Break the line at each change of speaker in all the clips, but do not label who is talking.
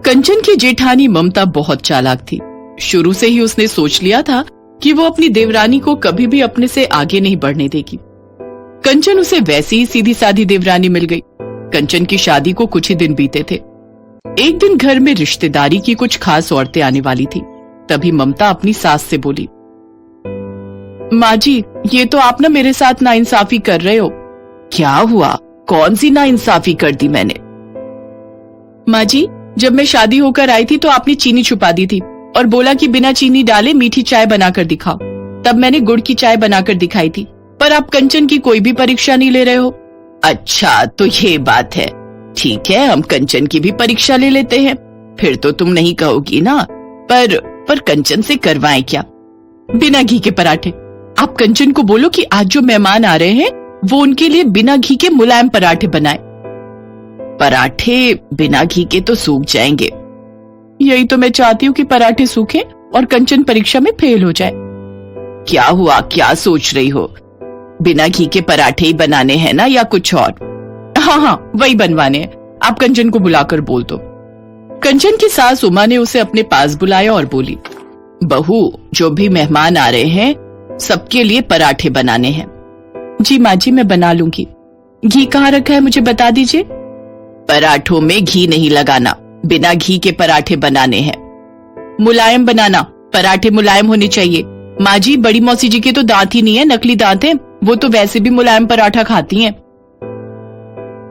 कंचन की जेठानी ममता बहुत चालाक थी। शुरू से ही उसने सोच लिया था कि वो अपनी देवरानी को कभी भी अपने से आगे नहीं बढ़ने देगी। कंचन उसे वैसी ही सीधी सादी देवरानी मिल गई। कंचन की शादी को कुछ ही दिन बीते थे। एक दिन घर में रिश्तेदारी की कुछ खास औरतें आने वाली थी। तभी ममता अपनी सास से बोली, माँ जी, ये तो आप ना मेरे साथ नाइंसाफी कर रहे हो। क्या हुआ? कौन सी नाइंसाफी कर दी मैंने? माँ जी, जब मैं शादी होकर आई थी तो आपने चीनी छुपा दी थी और बोला कि बिना चीनी डाले मीठी चाय बनाकर दिखाओ। तब मैंने गुड़ की चाय बनाकर दिखाई थी, पर आप कंचन की कोई भी परीक्षा नहीं ले रहे हो। अच्छा, तो ये बात है। ठीक है, हम कंचन की भी परीक्षा ले लेते हैं। फिर तो तुम नहीं कहोगी ना। पर कंचन से करवाएं क्या? बिना घी के पराठे। आप कंचन को बोलो कि आज जो मेहमान आ रहे हैं वो उनके लिए बिना घी के मुलायम पराठे बनाए। पराठे बिना घी के तो सूख जाएंगे। यही तो मैं चाहती हूँ कि पराठे सूखे और कंचन परीक्षा में फेल हो जाए। क्या हुआ? क्या सोच रही हो? बिना घी के पराठे ही बनाने हैं ना, या कुछ और? हाँ, वही बनवाने हैं। आप कंचन को बुलाकर बोल दो। कंचन की सास उमा ने उसे अपने पास बुलाया और बोली, बहू, जो भी मेहमान आ रहे हैं सबके लिए पराठे बनाने हैं। जी माँ जी, मैं बना लूंगी। घी कहाँ रखा है मुझे बता दीजिए। पराठों में घी नहीं लगाना, बिना घी के पराठे बनाने हैं। मुलायम बनाना, पराठे मुलायम होने चाहिए। माँ जी, बड़ी मौसी जी के तो दांत ही नहीं है, नकली दांत हैं। वो तो वैसे भी मुलायम पराठा खाती हैं।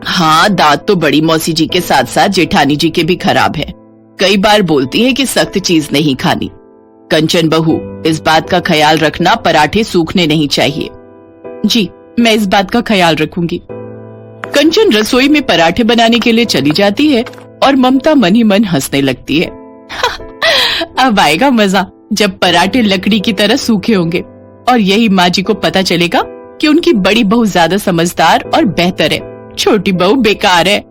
हाँ, दांत तो बड़ी मौसी जी के साथ साथ जेठानी जी के भी खराब हैं। कई बार बोलती है कि सख्त चीज नहीं खानी। कंचन बहू, इस बात का ख्याल रखना, पराठे सूखने नहीं चाहिए। जी, मैं इस बात का ख्याल रखूंगी। कंचन रसोई में पराठे बनाने के लिए चली जाती है और ममता मन ही मन हंसने लगती है। अब आएगा मजा जब पराठे लकड़ी की तरह सूखे होंगे और यही माँ जी को पता चलेगा कि उनकी बड़ी बहू ज्यादा समझदार और बेहतर है, छोटी बहू बेकार है।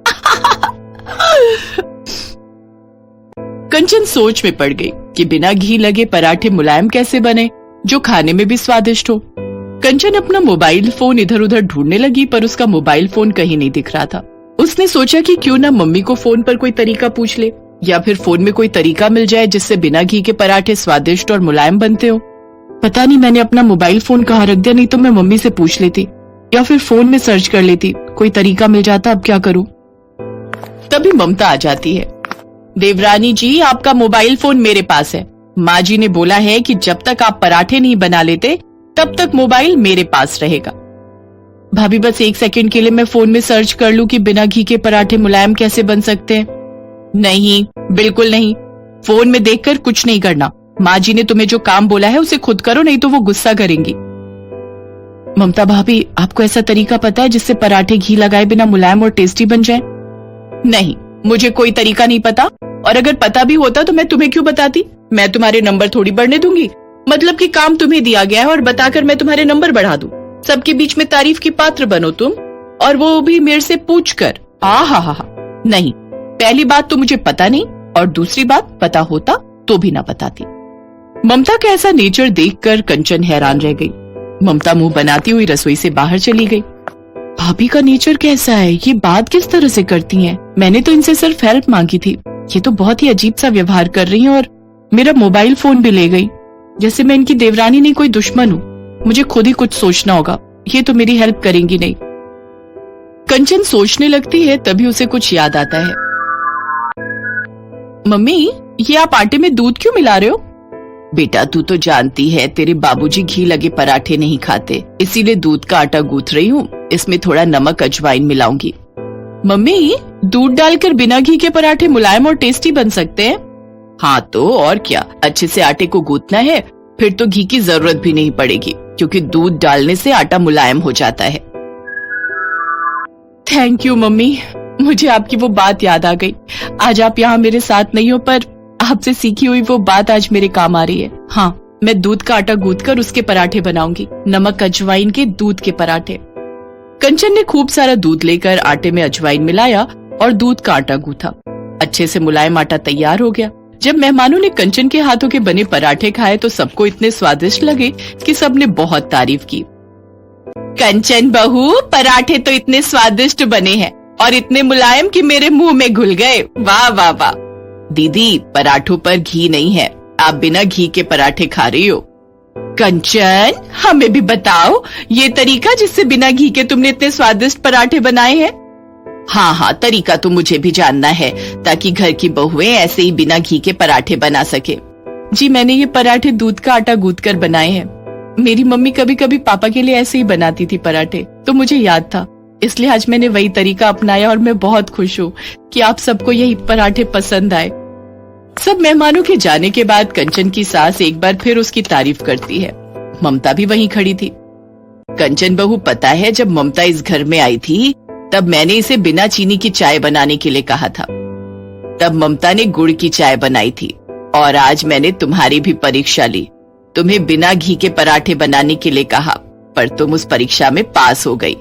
कंचन सोच में पड़ गई कि बिना घी लगे पराठे मुलायम कैसे बने जो खाने में भी स्वादिष्ट हो। कंचन अपना मोबाइल फोन इधर उधर ढूंढने लगी, पर उसका मोबाइल फोन कहीं नहीं दिख रहा था। उसने सोचा कि क्यों ना मम्मी को फोन पर कोई तरीका पूछ ले, या फिर फोन में कोई तरीका मिल जाए जिससे बिना घी के पराठे स्वादिष्ट और मुलायम बनते हो। पता नहीं मैंने अपना मोबाइल फोन कहाँ रख दिया, नहीं तो मैं मम्मी से पूछ लेती या फिर फोन में सर्च कर लेती, कोई तरीका मिल जाता। अब क्या करूं? तभी ममता आ जाती है। देवरानी जी, आपका मोबाइल फोन मेरे पास है। माँ जी ने बोला है कि जब तक आप पराठे नहीं बना लेते तब तक मोबाइल मेरे पास रहेगा। भाभी, बस एक सेकंड के लिए मैं फोन में सर्च कर लूं कि बिना घी के पराठे मुलायम कैसे बन सकते हैं। नहीं, बिल्कुल नहीं। फोन में देखकर कुछ नहीं करना। माँ जी ने तुम्हें जो काम बोला है उसे खुद करो, नहीं तो वो गुस्सा करेंगी। ममता भाभी, आपको ऐसा तरीका पता है जिससे पराठे घी लगाए बिना मुलायम और टेस्टी बन जाए? नहीं, मुझे कोई तरीका नहीं पता, और अगर पता भी होता तो मैं तुम्हें क्यों बताती? मैं तुम्हारे नंबर थोड़ी बढ़ने दूंगी। मतलब कि काम तुम्हें दिया गया है और बताकर मैं तुम्हारे नंबर बढ़ा दूं। सबके बीच में तारीफ की पात्र बनो तुम, और वो भी मेरे से पूछकर। हा, नहीं, पहली बात तो मुझे पता नहीं, और दूसरी बात, पता होता तो भी ना बताती। ममता का ऐसा नेचर देखकर कंचन हैरान रह गई। ममता मुंह बनाती हुई रसोई से बाहर चली गई। भाभी का नेचर कैसा है? ये बात किस तरह से करती हैं? मैंने तो इनसे सिर्फ हेल्प मांगी थी, ये तो बहुत ही अजीब सा व्यवहार कर रही हैं और मेरा मोबाइल फोन भी ले गई, जैसे मैं इनकी देवरानी नहीं कोई दुश्मन हूँ। मुझे खुद ही कुछ सोचना होगा, ये तो मेरी हेल्प करेंगी नहीं। कंचन सोचने लगती है, तभी उसे कुछ याद आता है। मम्मी, ये आप आटे में दूध क्यों मिला रहे हो? बेटा, तू तो जानती है तेरे बाबूजी घी लगे पराठे नहीं खाते, इसीलिए दूध का आटा गूंथ रही हूँ। इसमें थोड़ा नमक अजवाइन मिलाऊंगी। मम्मी, दूध डालकर बिना घी के पराठे मुलायम और टेस्टी बन सकते हैं? हाँ तो और क्या, अच्छे से आटे को गूंथना है, फिर तो घी की जरूरत भी नहीं पड़ेगी, क्योंकि दूध डालने से आटा मुलायम हो जाता है। थैंक यू मम्मी, मुझे आपकी वो बात याद आ गई। आज आप यहाँ मेरे साथ नहीं हो, पर आपसे सीखी हुई वो बात आज मेरे काम आ रही है। हाँ, मैं दूध का आटा गूंथकर उसके पराठे बनाऊंगी, नमक अजवाइन के दूध के पराठे। कंचन ने खूब सारा दूध लेकर आटे में अजवाइन मिलाया और दूध का आटा गूंथा। अच्छे से मुलायम आटा तैयार हो गया। जब मेहमानों ने कंचन के हाथों के बने पराठे खाए तो सबको इतने स्वादिष्ट लगे कि सबने बहुत तारीफ की। कंचन बहू, पराठे तो इतने स्वादिष्ट बने हैं और इतने मुलायम कि मेरे मुंह में घुल गए। वाह वाह वाह। दीदी, पराठों पर घी नहीं है, आप बिना घी के पराठे खा रही हो। कंचन, हमें भी बताओ ये तरीका जिससे बिना घी के तुमने इतने स्वादिष्ट पराठे बनाए हैं। हाँ, तरीका तो मुझे भी जानना है, ताकि घर की बहुएं ऐसे ही बिना घी के पराठे बना सके। जी, मैंने ये पराठे दूध का आटा गूंथ कर बनाए हैं। मेरी मम्मी कभी कभी पापा के लिए ऐसे ही बनाती थी पराठे, तो मुझे याद था, इसलिए आज मैंने वही तरीका अपनाया और मैं बहुत खुश हूँ कि आप सबको यही पराठे पसंद आए। सब मेहमानों के जाने के बाद कंचन की सास एक बार फिर उसकी तारीफ करती है। ममता भी वहीं खड़ी थी। कंचन बहू, पता है जब ममता इस घर में आई थी तब मैंने इसे बिना चीनी की चाय बनाने के लिए कहा था। तब ममता ने गुड़ की चाय बनाई थी और आज मैंने तुम्हारी भी परीक्षा ली। तुम्हें बिना घी के पराठे बनाने के लिए कहा, पर तुम उस परीक्षा में पास हो गई।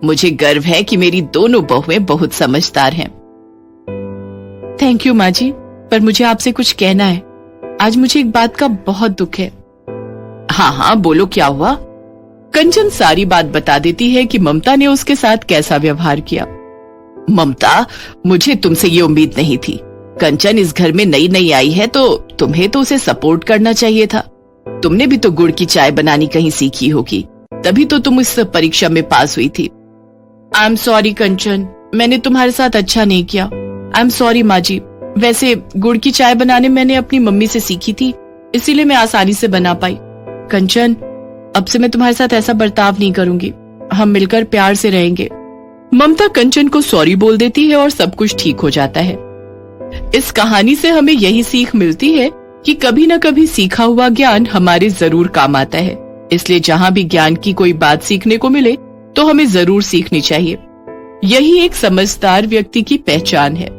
मुझे गर्व है कि मेरी दोनों बहुएं बहुत समझदार हैं। थैंक यू माँ जी, पर मुझे आपसे कुछ कहना है। आज मुझे एक बात का बहुत दुख है। हाँ, बोलो, क्या हुआ? कंचन सारी बात बता देती है कि ममता ने उसके साथ कैसा व्यवहार किया। ममता, मुझे तुमसे ये उम्मीद नहीं थी। कंचन इस घर में नई नई आई है तो तुम्हें तो उसे सपोर्ट करना चाहिए था। तुमने भी तो गुड़ की चाय बनानी कहीं सीखी होगी, तभी तो तुम इस परीक्षा में पास हुई थी। आई एम सॉरी कंचन, मैंने तुम्हारे साथ अच्छा नहीं किया। आई एम सॉरी माँ जी। वैसे गुड़ की चाय बनाने मैंने अपनी मम्मी से सीखी थी, इसीलिए मैं आसानी से बना पाई। कंचन, अब से मैं तुम्हारे साथ ऐसा बर्ताव नहीं करूंगी। हम मिलकर प्यार से रहेंगे। ममता कंचन को सॉरी बोल देती है और सब कुछ ठीक हो जाता है। इस कहानी से हमें यही सीख मिलती है कि कभी न कभी सीखा हुआ ज्ञान हमारे जरूर काम आता है। इसलिए जहाँ भी ज्ञान की कोई बात सीखने को मिले तो हमें जरूर सीखनी चाहिए। यही एक समझदार व्यक्ति की पहचान है।